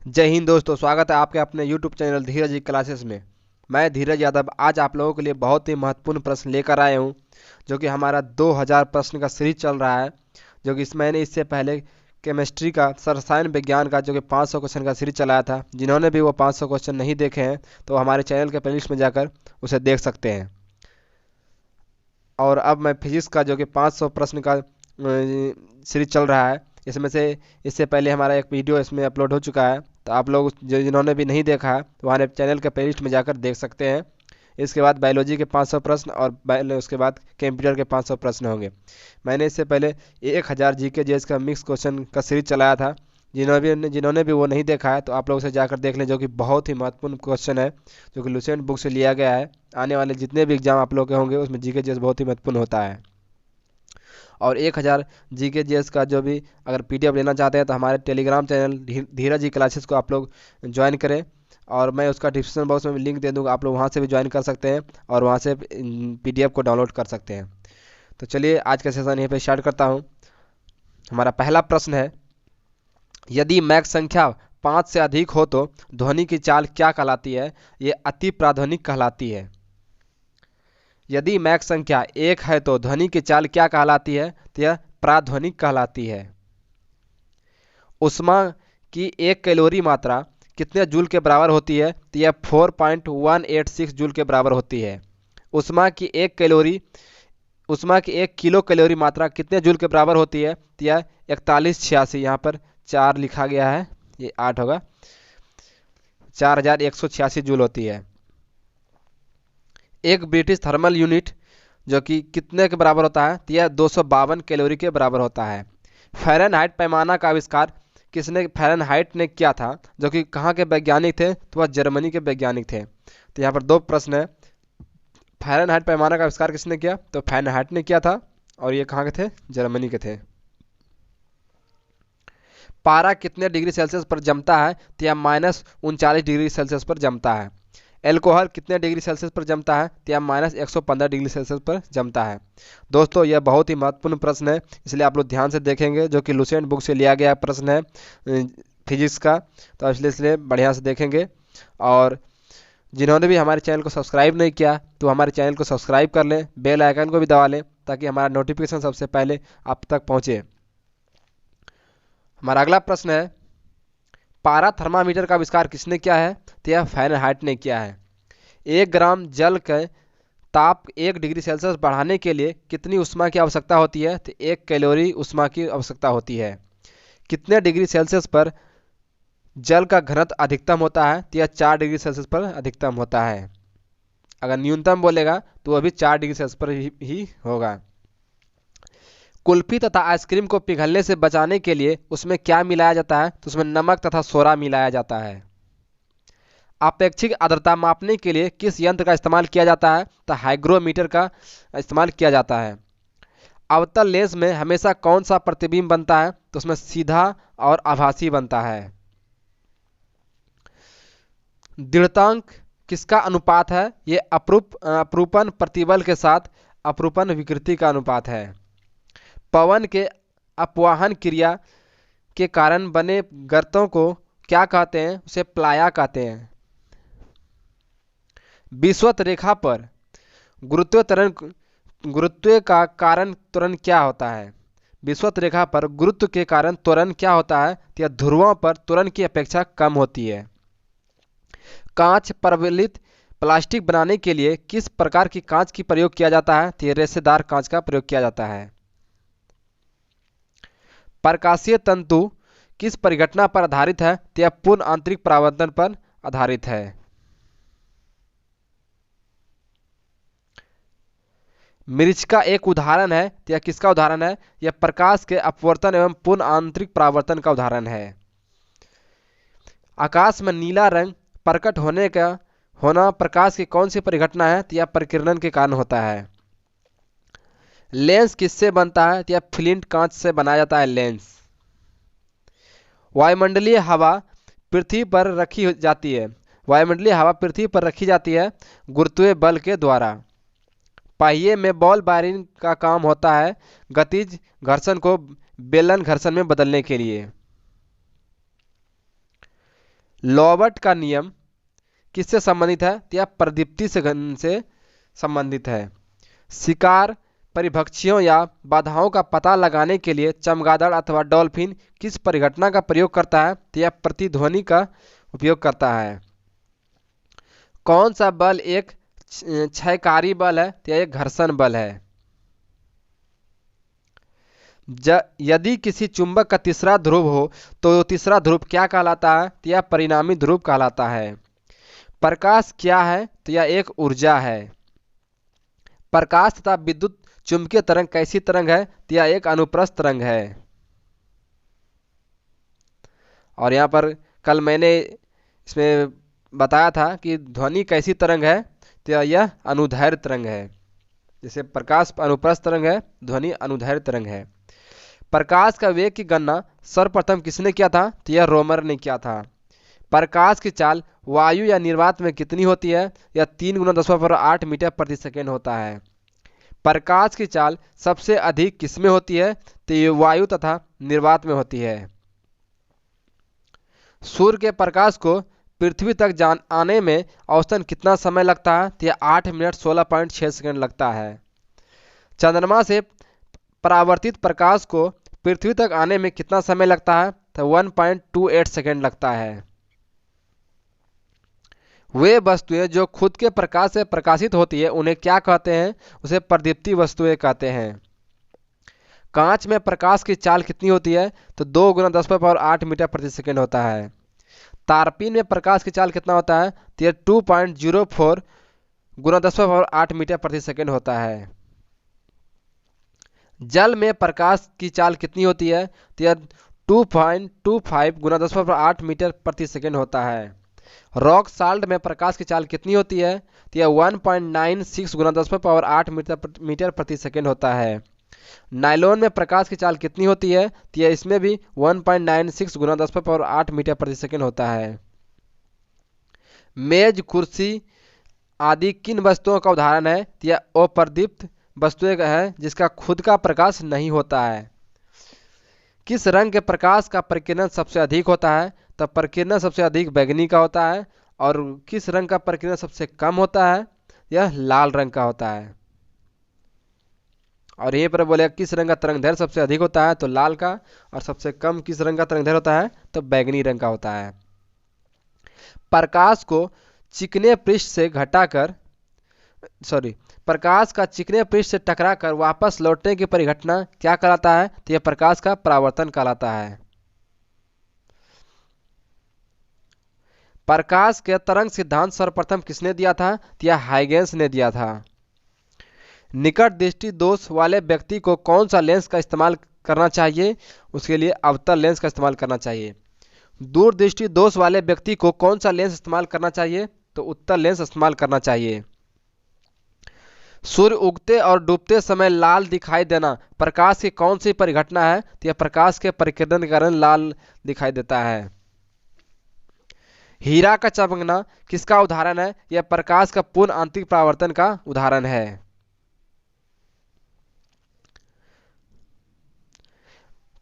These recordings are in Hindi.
जय हिंद दोस्तों, स्वागत है आपके अपने YouTube चैनल धीरज जी क्लासेस में। मैं धीरज यादव आज आप लोगों के लिए बहुत ही महत्वपूर्ण प्रश्न लेकर आया हूं, जो कि हमारा 2000 प्रश्न का सीरीज चल रहा है। जो कि मैंने इससे पहले केमिस्ट्री का रसायन विज्ञान का जो कि 500 क्वेश्चन का सीरीज चलाया था। जिन्होंने भी वो 500 क्वेश्चन नहीं देखे हैं तो हमारे चैनल के प्लेलिस्ट में जाकर उसे देख सकते हैं। और अब मैं फिजिक्स का जो कि 500 प्रश्न का सीरीज चल रहा है, इसमें से इससे पहले हमारा एक वीडियो इसमें अपलोड हो चुका है। तो आप लोग जिन्होंने भी नहीं देखा है तो हमारे चैनल के प्लेलिस्ट में जाकर देख सकते हैं। इसके बाद बायोलॉजी के 500 प्रश्न और उसके बाद कंप्यूटर के 500 प्रश्न होंगे। मैंने इससे पहले 1000 जीके जीएस का मिक्स क्वेश्चन का सीरीज चलाया था। जिन्होंने भी वो नहीं देखा है तो आप लोग उसे जाकर देख लें, जो कि बहुत ही महत्वपूर्ण क्वेश्चन है, जो कि लुसेंट बुक से लिया गया है। आने वाले जितने भी एग्जाम आप लोग के होंगे उसमें जीके जीएस बहुत ही महत्वपूर्ण होता है। और 1000 जीके जीएस का जो भी अगर पीडीएफ लेना चाहते हैं तो हमारे टेलीग्राम चैनल धीरज जी क्लासेस को आप लोग ज्वाइन करें। और मैं उसका डिस्क्रिप्शन बॉक्स में लिंक दे दूंगा, आप लोग वहाँ से भी ज्वाइन कर सकते हैं और वहाँ से पीडीएफ को डाउनलोड कर सकते हैं। तो चलिए आज का सेशन यहीं पे स्टार्ट करता हूँ। हमारा पहला प्रश्न है, यदि मैक संख्या 5 से अधिक हो तो ध्वनि की चाल क्या कहलाती है? ये अति प्राध्वनिक कहलाती है। यदि मैक संख्या 1 है तो ध्वनि की चाल क्या कहलाती है? तो यह प्राध्वनिक कहलाती है। उष्मा की 1 कैलोरी मात्रा कितने जूल के बराबर होती है? तो यह 4.186 जूल के बराबर होती है। उष्मा की 1 किलो कैलोरी मात्रा कितने जूल के बराबर होती है? तो यह 4186, यहाँ पर 4 लिखा गया है, ये 8 होगा, 4186 जूल होती है। एक ब्रिटिश थर्मल यूनिट जो कि कितने के बराबर होता है? तो यह 252 कैलोरी के बराबर होता है। फ़ारेनहाइट पैमाना का आविष्कार फ़ारेनहाइट ने किया था? जो कि कहाँ के वैज्ञानिक थे? तो वह जर्मनी के वैज्ञानिक थे। तो यहाँ पर दो प्रश्न है, फ़ारेनहाइट पैमाना का आविष्कार किसने किया? तो फ़ारेनहाइट ने किया था, और ये कहाँ के थे? जर्मनी के थे। पारा कितने डिग्री सेल्सियस पर जमता है? तो यह -39 डिग्री सेल्सियस पर जमता है। एल्कोहल कितने डिग्री सेल्सियस पर जमता है? तो यह -115 डिग्री सेल्सियस पर जमता है। दोस्तों यह बहुत ही महत्वपूर्ण प्रश्न है, इसलिए आप लोग ध्यान से देखेंगे, जो कि लुसेंट बुक से लिया गया प्रश्न है फिजिक्स का। तो इसलिए बढ़िया से देखेंगे। और जिन्होंने भी हमारे चैनल को सब्सक्राइब नहीं किया तो हमारे चैनल को सब्सक्राइब कर लें, बेल आइकन को भी दबा लें, ताकि हमारा नोटिफिकेशन सबसे पहले आप तक पहुँचे। हमारा अगला प्रश्न है, पारा थर्मामीटर का आविष्कार किसने किया है? तो यह फ़ारेनहाइट ने किया है। 1 ग्राम जल के ताप 1 डिग्री सेल्सियस बढ़ाने के लिए कितनी ऊष्मा की आवश्यकता होती है? तो 1 कैलोरी ऊष्मा की आवश्यकता होती है। कितने डिग्री सेल्सियस पर जल का घनत्व अधिकतम होता है? तो यह 4 डिग्री सेल्सियस पर अधिकतम होता है। अगर न्यूनतम बोलेगा तो वह भी 4 डिग्री सेल्सियस पर ही होगा। कुल्फी तथा आइसक्रीम को पिघलने से बचाने के लिए उसमें क्या मिलाया जाता है? तो उसमें नमक तथा सोडा मिलाया जाता है। आपेक्षिक आर्द्रता मापने के लिए किस यंत्र का इस्तेमाल किया जाता है? तो हाइग्रोमीटर का इस्तेमाल किया जाता है। अवतल लेंस में हमेशा कौन सा प्रतिबिंब बनता है? तो उसमें सीधा और आभासी बनता है। दृढ़तांक किसका अनुपात है? ये अपरूपण प्रतिबल के साथ अपरूपण विकृति का अनुपात है। पवन के अपवाहन क्रिया के कारण बने गर्तों को क्या कहते हैं? उसे प्लाया कहते हैं। विषुवत रेखा पर गुरुत्व का कारण त्वरण क्या होता है? विषुवत रेखा पर गुरुत्व के कारण त्वरण क्या होता है? तो यह ध्रुवों पर त्वरण की अपेक्षा कम होती है। कांच प्रबलित प्लास्टिक बनाने के लिए किस प्रकार की कांच की प्रयोग किया जाता है? तो यह रेशेदार कांच का प्रयोग किया जाता है। प्रकाशीय तंतु किस परिघटना पर आधारित है? तो यह पूर्ण आंतरिक परावर्तन पर आधारित है। मिर्च का एक उदाहरण है, तो यह किसका उदाहरण है? यह प्रकाश के अपवर्तन एवं पूर्ण आंतरिक परावर्तन का उदाहरण है। आकाश में नीला रंग प्रकट होना प्रकाश की कौन सी परिघटना है? तो यह परिकिरण के कारण होता है। लेंस किससे बनता है? तो यह फ्लिंट कांच से बनाया जाता है लेंस। वायुमंडलीय हवा पृथ्वी पर रखी जाती है। वायुमंडलीय हवा पृथ्वी पर रखी जाती है गुरुत्वीय बल के द्वारा। पहिए में बॉल बेयरिंग का काम होता है गतिज घर्षण को बेलन घर्षण में बदलने के लिए। लॉबर्ट का नियम किससे संबंधित है? तो यह प्रदीप्ति से संबंधित है। शिकार, परिभक्षियों या बाधाओं का पता लगाने के लिए चमगादड़ अथवा डॉल्फिन किस परिघटना का प्रयोग करता है? तो यह प्रतिध्वनि का उपयोग करता है। कौन सा बल एक क्षयकारी बल है? तो यह एक घर्षण बल है। यदि किसी चुंबक का तीसरा ध्रुव हो तो तीसरा ध्रुव क्या कहलाता है? तो यह परिणामी ध्रुव कहलाता है। प्रकाश क्या है? तो यह एक ऊर्जा है। प्रकाश तथा विद्युत चुंबकीय तरंग कैसी तरंग है? तो यह एक अनुप्रस्थ तरंग है। और यहाँ पर कल मैंने इसमें बताया था कि ध्वनि कैसी तरंग है? तो यह अनुदैर्घ्य तरंग है। जैसे प्रकाश अनुप्रस्थ तरंग है, ध्वनि अनुदैर्घ्य तरंग है। प्रकाश का वेग की गणना सर्वप्रथम किसने किया था? तो यह रोमर ने किया था। प्रकाश की चाल वायु या निर्वात में कितनी होती है? यह 3 × 10⁸ मीटर प्रति सेकेंड होता है। प्रकाश की चाल सबसे अधिक किसमें होती है? तो ये वायु तथा निर्वात में होती है। सूर्य के प्रकाश को पृथ्वी तक आने में औसतन कितना समय लगता है? तो यह 8 मिनट 16.6 सेकेंड लगता है। चंद्रमा से परावर्तित प्रकाश को पृथ्वी तक आने में कितना समय लगता है? तो 1.28 सेकेंड लगता है। वे वस्तुएं जो खुद के प्रकाश से प्रकाशित होती है उन्हें क्या कहते हैं? उसे प्रदीप्ति वस्तुएं कहते हैं। कांच में प्रकाश की चाल कितनी होती है? तो 2 × 10⁸ मीटर प्रति सेकेंड होता है। तारपीन में प्रकाश की चाल कितना होता है? तो यह 2.04 × 10⁸ मीटर प्रति सेकेंड होता है। जल में प्रकाश की चाल कितनी होती है? तो यह 2.25 × 10⁸ मीटर प्रति सेकेंड होता है। रॉक साल्ट में प्रकाश की चाल कितनी होती है? तो यह 1.96 × 10⁸ मीटर प्रति सेकेंड होता है। नायलॉन में प्रकाश की चाल कितनी होती है? तो यह इसमें भी 1.96 × 10⁸ मीटर प्रति सेकेंड होता है। मेज, कुर्सी आदि किन वस्तुओं का उदाहरण है? तो यह अप्रदीप्त वस्तुएं है जिसका खुद का प्रकाश नहीं होता है। किस रंग के प्रकाश का प्रकीर्णन सबसे अधिक होता है? तो प्रकीर्णन सबसे अधिक बैंगनी का होता है। और किस रंग का प्रकीर्णन सबसे कम होता है? यह लाल रंग का होता है। और यहीं पर बोले किस रंग का तरंगदैर्घ्य सबसे अधिक होता है? तो लाल का। और सबसे कम किस रंग का तरंगदैर्घ्य होता है? तो बैंगनी रंग का होता है। प्रकाश को चिकने पृष्ठ से प्रकाश का चिकने पृष्ठ से टकराकर वापस लौटने की परिघटना क्या कहलाता है? तो यह प्रकाश का परावर्तन कहलाता है। प्रकाश के तरंग सिद्धांत सर्वप्रथम किसने दिया था? तो यह हाइगेंस ने दिया था। निकट दृष्टि दोष वाले व्यक्ति को कौन सा लेंस का इस्तेमाल करना चाहिए? उसके लिए अवतल लेंस का इस्तेमाल करना चाहिए। दूर दृष्टि दोष वाले व्यक्ति को कौन सा लेंस इस्तेमाल करना चाहिए? तो उत्तल लेंस इस्तेमाल करना चाहिए। सूर्य उगते और डूबते समय लाल दिखाई देना प्रकाश की कौन सी परिघटना है? तो यह प्रकाश के परिकीर्णन के कारण लाल दिखाई देता है। हीरा का चमकना किसका उदाहरण है? यह प्रकाश का पूर्ण आंतरिक परावर्तन का उदाहरण है।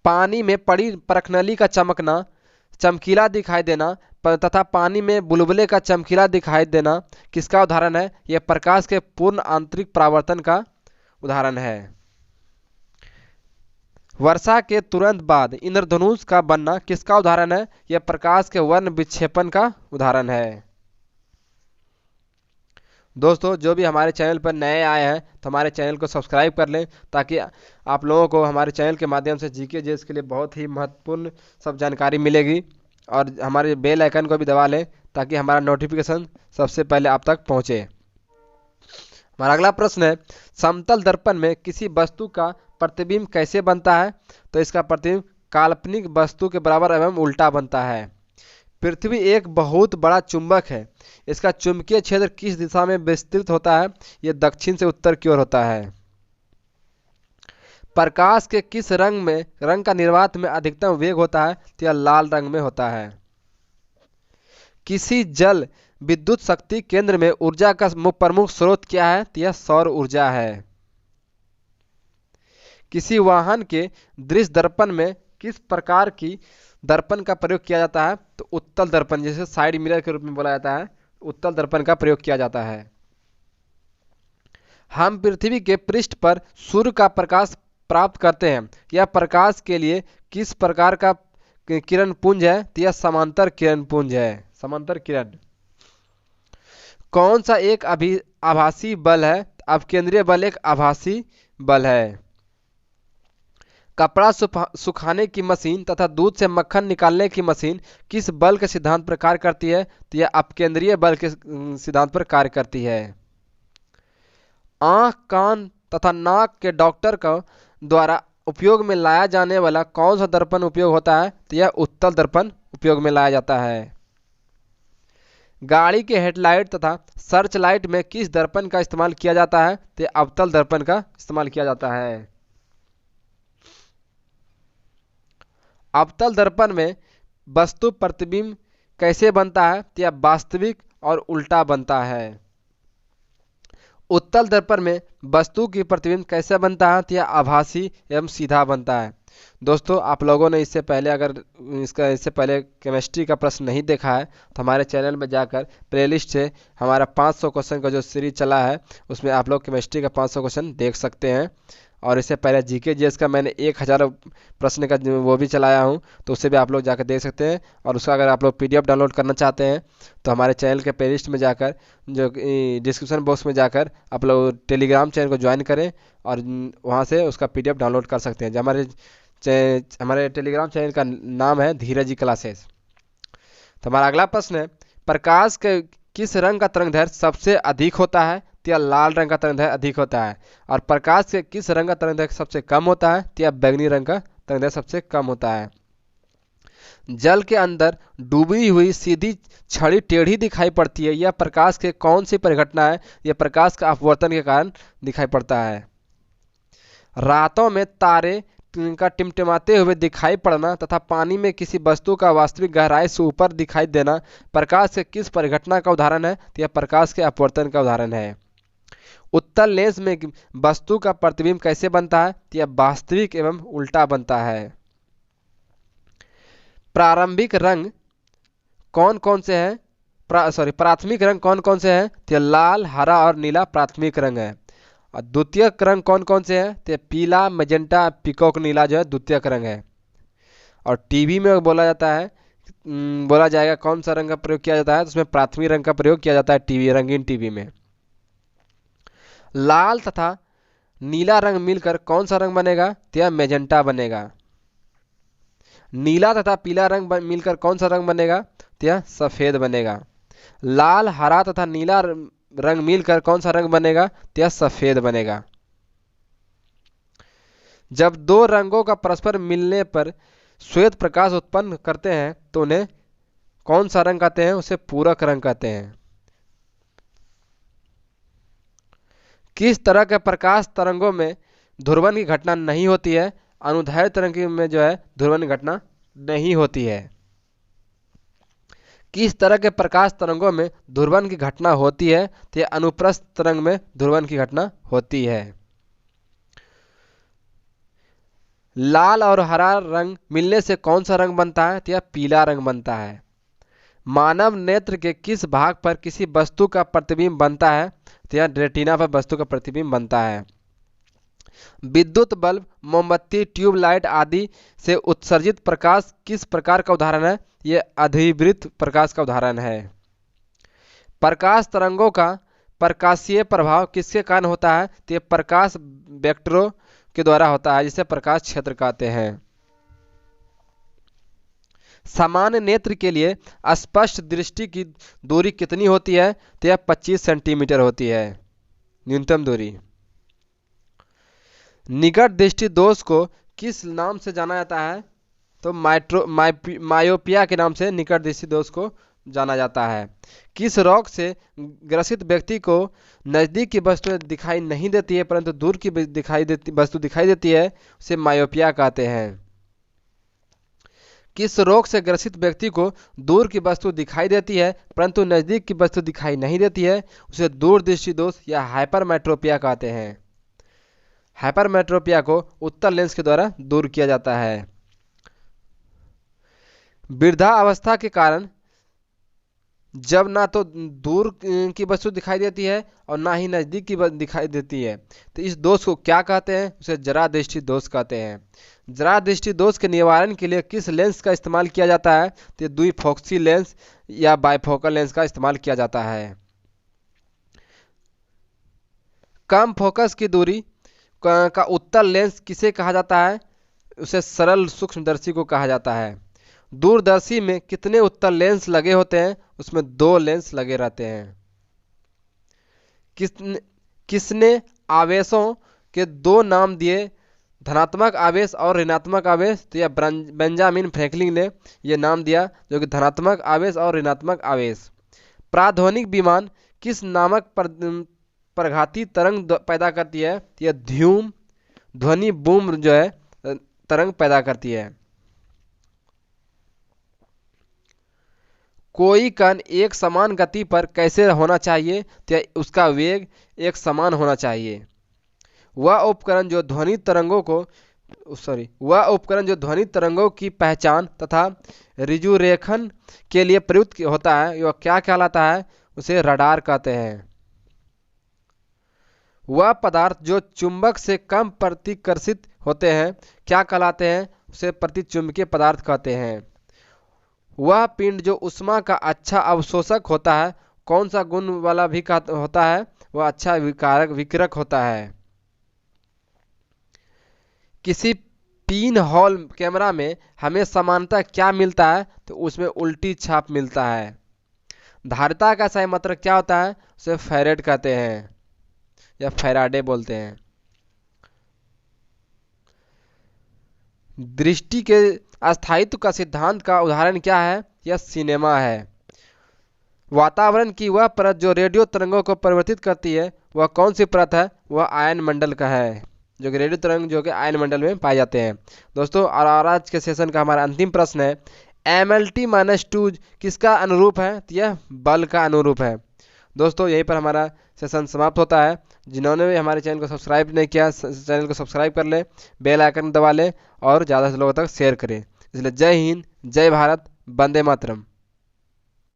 पानी में पड़ी परखनली का चमकना चमकीला दिखाई देना तथा पानी में बुलबुले का चमकीला दिखाई देना किसका उदाहरण है? यह प्रकाश के पूर्ण आंतरिक परावर्तन का उदाहरण है। वर्षा के तुरंत बाद इंद्रधनुष का बनना किसका उदाहरण है? यह प्रकाश के वर्ण विक्षेपण का उदाहरण है। दोस्तों, जो भी हमारे चैनल पर नए आए हैं तो हमारे चैनल को सब्सक्राइब कर लें ताकि आप लोगों को हमारे चैनल के माध्यम से जीके जेएस के लिए बहुत ही महत्वपूर्ण सब जानकारी मिलेगी। और हमारे बेल आइकन को भी दबा लें ताकि हमारा नोटिफिकेशन सबसे पहले आप तक पहुंचे। हमारा अगला प्रश्न है, समतल दर्पण में किसी वस्तु का प्रतिबिंब कैसे बनता है? तो इसका प्रतिबिंब काल्पनिक वस्तु के बराबर एवं उल्टा बनता है। पृथ्वी एक बहुत बड़ा चुंबक है। इसका चुंबकीय क्षेत्र किस दिशा में विस्तृत होता है? यह दक्षिण से उत्तर की ओर होता है। प्रकाश के किस रंग का निर्वात में अधिकतम वेग होता है? तो यह लाल रंग में होता है। किसी जल विद्युत शक्ति केंद्र में ऊर्जा का प्रमुख स्रोत क्या है? तो यह सौर ऊर्जा है। किसी वाहन के दृश्य दर्पण में किस प्रकार की दर्पण का प्रयोग किया जाता है? तो उत्तल दर्पण, जिसे साइड मिरर के रूप में बोला जाता है, उत्तल दर्पण का प्रयोग किया जाता है। हम पृथ्वी के पृष्ठ पर सूर्य का प्रकाश प्राप्त करते हैं। यह प्रकाश के लिए किस प्रकार का किरण पुंज है? तो यह समांतर किरण पुंज है, समांतर किरण। कौन सा एक आभासी बल है? अपकेंद्रीय बल एक आभासी बल है। कपड़ा सुखाने की मशीन तथा दूध से मक्खन निकालने की मशीन किस बल के सिद्धांत पर कार्य करती है? तो यह अपकेंद्रीय बल के सिद्धांत पर कार्य करती है। आंख, कान तथा नाक के डॉक्टर का द्वारा उपयोग में लाया जाने वाला कौन सा दर्पण उपयोग होता है? तो यह उत्तल दर्पण उपयोग में लाया जाता है। गाड़ी के हेडलाइट तथा सर्च लाइट में किस दर्पण का इस्तेमाल किया जाता है? तो यह अवतल दर्पण का इस्तेमाल किया जाता है। अवतल दर्पण में वस्तु प्रतिबिंब कैसे बनता है? तो यह वास्तविक और उल्टा बनता है। उत्तल दर्पण में वस्तु की प्रतिबिंब कैसे बनता है? तो यह आभासी एवं सीधा बनता है। दोस्तों, आप लोगों ने इससे पहले केमिस्ट्री का प्रश्न नहीं देखा है तो हमारे चैनल में जाकर प्लेलिस्ट से हमारा 500 क्वेश्चन का जो सीरीज चला है उसमें आप लोग केमिस्ट्री का 500 क्वेश्चन देख सकते हैं। और इससे पहले जीके जीएस का मैंने 1000 प्रश्न का वो भी चलाया हूँ, तो उससे भी आप लोग जाकर देख सकते हैं। और उसका अगर आप लोग पीडीएफ डाउनलोड करना चाहते हैं तो हमारे चैनल के प्लेलिस्ट में जाकर, जो डिस्क्रिप्शन बॉक्स में जाकर आप लोग टेलीग्राम चैनल को ज्वाइन करें और वहाँ से उसका पीडीएफ डाउनलोड कर सकते हैं। जो हमारे टेलीग्राम चैनल का नाम है धीरज जी क्लासेस। तो हमारा अगला प्रश्न है, प्रकाश के किस रंग का तरंगदैर्घ्य सबसे अधिक होता है? तो यह लाल रंग का तरंगदैर्घ्य अधिक होता है। और प्रकाश के किस रंग का तरंगदैर्घ्य सबसे कम होता है? तो यह बैगनी रंग का तरंगदैर्घ्य सबसे कम होता है। जल के अंदर डूबी हुई सीधी छड़ी टेढ़ी दिखाई पड़ती है, यह प्रकाश के कौन सी परिघटना है? यह प्रकाश का अपवर्तन के कारण दिखाई पड़ता है। रातों में तारे का टिमटिमाते हुए दिखाई पड़ना तथा पानी में किसी वस्तु का वास्तविक गहराई से ऊपर दिखाई देना प्रकाश के किस परिघटना का उदाहरण है? तो यह प्रकाश के अपवर्तन का उदाहरण है। उत्तल लेंस में वस्तु का प्रतिबिंब कैसे बनता है? तो यह वास्तविक एवं उल्टा बनता है। प्रारंभिक रंग कौन कौन से हैं? प्राथमिक रंग कौन कौन से हैं? तो लाल, हरा और नीला प्राथमिक रंग है। और द्वितीयक रंग कौन कौन से हैं? तो पीला, मैजेंटा, पीकॉक नीला जो है द्वितीयक रंग है। और टीवी में बोला जाएगा कौन सा रंग का प्रयोग किया जाता है? तो उसमें प्राथमिक रंग का प्रयोग किया जाता है टीवी, रंगीन टीवी में। लाल तथा नीला रंग मिलकर कौन सा रंग बनेगा? तो यह मैजेंटा बनेगा। नीला तथा पीला रंग मिलकर कौन सा रंग बनेगा? तो यह सफेद बनेगा। लाल, हरा तथा नीला रंग मिलकर कौन सा रंग बनेगा? तो यह सफेद बनेगा। जब दो रंगों का परस्पर मिलने पर श्वेत प्रकाश उत्पन्न करते हैं तो उन्हें कौन सा रंग कहते हैं? उसे पूरक रंग कहते हैं। किस तरह के प्रकाश तरंगों में ध्रुवण की घटना नहीं होती है? अनुदैर्घ्य तरंग में जो है ध्रुवण की घटना नहीं होती है। किस तरह के प्रकाश तरंगों में ध्रुवण की घटना होती है? तो यह अनुप्रस्थ तरंग में ध्रुवण की घटना होती है। लाल और हरा रंग मिलने से कौन सा रंग बनता है? तो यह पीला रंग बनता है। मानव नेत्र के किस भाग पर किसी वस्तु का प्रतिबिंब बनता है? तो यह रेटिना पर वस्तु का प्रतिबिंब बनता है। विद्युत बल्ब, मोमबत्ती, ट्यूबलाइट आदि से उत्सर्जित प्रकाश किस प्रकार का उदाहरण है? यह अधिवृत्त प्रकाश का उदाहरण है। प्रकाश तरंगों का प्रकाशीय प्रभाव किसके कारण होता है? तो यह प्रकाश वेक्टरों के द्वारा होता है, जिसे प्रकाश क्षेत्र कहते हैं। सामान्य नेत्र के लिए स्पष्ट दृष्टि की दूरी कितनी होती है? तो यह 25 सेंटीमीटर होती है, न्यूनतम दूरी। निकट दृष्टि दोष को किस नाम से जाना जाता है? तो मायोपिया के नाम से निकट दृष्टि दोष को जाना जाता है। किस रोग से ग्रसित व्यक्ति को नजदीक की वस्तु दिखाई नहीं देती है परंतु दूर की वस्तु दिखाई देती है, उसे मायोपिया कहते हैं। किस रोग से ग्रसित व्यक्ति को दूर की वस्तु दिखाई देती है परंतु नजदीक की वस्तु दिखाई नहीं देती है, उसे दूरदृष्टि दोष या हाइपरमेट्रोपिया कहते हैं। हाइपरमेट्रोपिया को उत्तल लेंस के द्वारा दूर किया जाता है। वृद्धावस्था के कारण जब ना तो दूर की वस्तु दिखाई देती है और ना ही नज़दीक की दिखाई देती है, तो इस दोष को क्या कहते हैं? उसे जरा दृष्टि दोष कहते हैं। जरा दृष्टि दोष के निवारण के लिए किस लेंस का इस्तेमाल किया जाता है? तो द्विफोक्सी लेंस या बाइफोकल लेंस का इस्तेमाल किया जाता है। कम फोकस की दूरी का उत्तल लेंस किसे कहा जाता है? उसे सरल सूक्ष्मदर्शी को कहा जाता है। दूरदर्शी में कितने उत्तल लेंस लगे होते हैं? उसमें 2 लेंस लगे रहते हैं। किसने आवेशों के 2 नाम दिए, धनात्मक आवेश और ऋणात्मक आवेश? तो यह बेंजामिन फ्रैंकलिन ने यह नाम दिया, जो कि धनात्मक आवेश और ऋणात्मक आवेश। प्राध्वनिक विमान किस नामक प्रघाती तरंग पैदा करती है? यह ध्यूम ध्वनि बूम जो है तरंग पैदा करती है। कोई कण एक समान गति पर कैसे होना चाहिए? तो उसका वेग एक समान होना चाहिए। वह उपकरण जो ध्वनि तरंगों की पहचान तथा रिजुरेशन के लिए प्रयुक्त होता है, वह क्या कहलाता है? उसे रडार कहते हैं। वह पदार्थ जो चुंबक से कम प्रतिकर्षित होते हैं क्या कहलाते हैं? उसे प्रतिचुंबकीय पदार्थ कहते हैं। वह पिंड जो उष्मा का अच्छा अवशोषक होता है, कौन सा गुण वाला भी होता है? वह अच्छा विकिरक होता है। किसी पिन हॉल कैमरा में हमें सामान्यतः क्या मिलता है? तो उसमें उल्टी छाप मिलता है। धारिता का सही मात्रक क्या होता है? उसे फैरेड कहते हैं या फैराडे बोलते हैं। दृष्टि के अस्थायित्व का सिद्धांत का उदाहरण क्या है? यह सिनेमा है। वातावरण की वह परत जो रेडियो तरंगों को परिवर्तित करती है, वह कौन सी परत है? वह आयन मंडल का है, जो कि रेडियो तरंग जो कि आयन मंडल में पाए जाते हैं। दोस्तों, और आज के सेशन का हमारा अंतिम प्रश्न है, MLT-2 किसका अनुरूप है? तो यह बल का अनुरूप है। दोस्तों, यहीं पर हमारा सेशन समाप्त होता है। जिन्होंने भी हमारे चैनल को सब्सक्राइब नहीं किया, चैनल को सब्सक्राइब कर ले, बेल आइकन दबा ले और ज़्यादा से लोगों तक शेयर करें। इसलिए जय हिंद, जय भारत, वंदे मातरम।